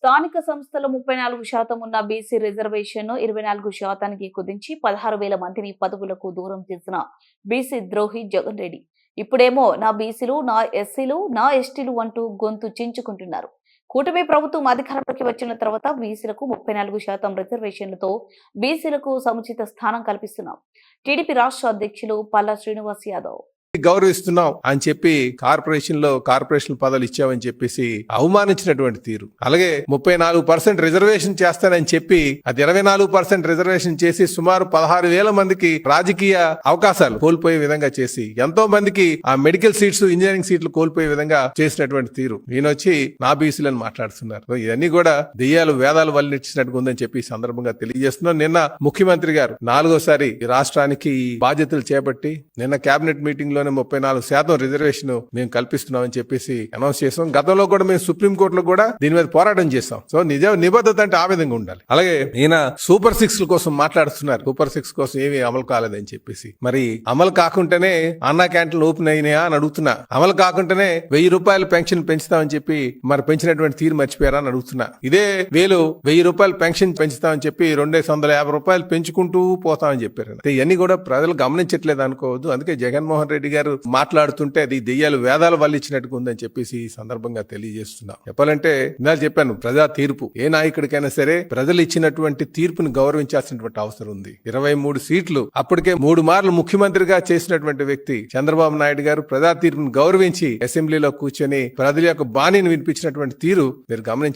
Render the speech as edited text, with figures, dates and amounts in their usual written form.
స్థానిక సంస్థల 34% ఉన్న బీసీ రిజర్వేషన్ను 24% కుదించి 16,000 మందిని పదవులకు దూరం చేసిన బీసీ ద్రోహి జగన్ రెడ్డి ఇప్పుడేమో నా బీసీలు, నా ఎస్సీలు, నా ఎస్టీలు అంటూ గొంతు చించుకుంటున్నారు. కూటమి ప్రభుత్వం అధికారంలోకి వచ్చిన తర్వాత బీసీలకు 34% రిజర్వేషన్లతో బీసీలకు సముచిత స్థానం కల్పిస్తున్నాం. టీడీపీ రాష్ట్ర అధ్యక్షులు పల్లా శ్రీనివాస్ యాదవ్ గౌరవిస్తున్నాం అని చెప్పి కార్పొరేషన్ పదవులు ఇచ్చామని చెప్పేసి అవమానించినటువంటి తీరు. అలాగే 34% రిజర్వేషన్ చేస్తానని చెప్పి అది 24% రిజర్వేషన్ చేసి సుమారు 16,000 మందికి రాజకీయ అవకాశాలు కోల్పోయే విధంగా చేసి ఎంతో మందికి ఆ మెడికల్ సీట్స్, ఇంజనీరింగ్ సీట్లు కోల్పోయే విధంగా చేసినటువంటి తీరు. ఈయనొచ్చి నా బీసీలను మాట్లాడుతున్నారు. ఇవన్నీ కూడా దెయ్యాలు వేదాలు వల్లిచ్చినట్టుగా ఉందని చెప్పి సందర్భంగా తెలియజేస్తున్నాం. నిన్న ముఖ్యమంత్రి గారు 4వ సారి ఈ రాష్ట్రానికి బాధ్యతలు చేపట్టి నిన్న కేబినెట్ మీటింగ్ లో 34% రిజర్వేషన్ మేము కల్పిస్తున్నామని చెప్పేసి అనౌన్స్ చేసాం. గతంలో కూడా మేము సుప్రీంకోర్టులో కూడా దీని మీద పోరాటం చేస్తాం. సో నిబద్ధత అంటే ఆ విధంగా ఉండాలి. అలాగే ఈయన సూపర్ 6 కోసం మాట్లాడుతున్నారు. సూపర్ 6 కోసం ఏమీ అమలు కాలేదని చెప్పేసి, మరి అమలు కాకుండానే అన్నా క్యాంటీన్లు ఓపెన్ అయినాయా అని అడుగుతున్నా. అమలు కాకుండానే 1,000 రూపాయలు పెన్షన్ పెంచుతామని చెప్పి మరి పెంచినటువంటి తీరు మర్చిపోయారా అని అడుగుతున్నా. ఇదే 1,000 రూపాయలు పెన్షన్ పెంచుతామని చెప్పి 250 రూపాయలు పెంచుకుంటూ పోతామని చెప్పారు. ఇవన్నీ కూడా ప్రజలు గమనించట్లేదు అనుకోవద్దు. అందుకే జగన్మోహన్ రెడ్డి గారు మాట్లాడుతుంటే అది దెయ్యాలు వేదాలు వల్లిచ్చినట్టుగా ఉందని చెప్పేసి ఈ సందర్భంగా తెలియజేస్తున్నాం. చెప్పాలంటే ఇందాక చెప్పాను, ప్రజా తీర్పు ఏ నాయకుడికైనా సరే ప్రజలు ఇచ్చినటువంటి తీర్పుని గౌరవించాల్సినటువంటి అవసరం ఉంది. 23 సీట్లు అప్పటికే 3 మార్లు ముఖ్యమంత్రిగా చేసినటువంటి వ్యక్తి చంద్రబాబు నాయుడు గారు ప్రజా తీర్పును గౌరవించి అసెంబ్లీలో కూర్చొని ప్రజల యొక్క బాణిని వినిపించినటువంటి తీరు మీరు గమనించాలి.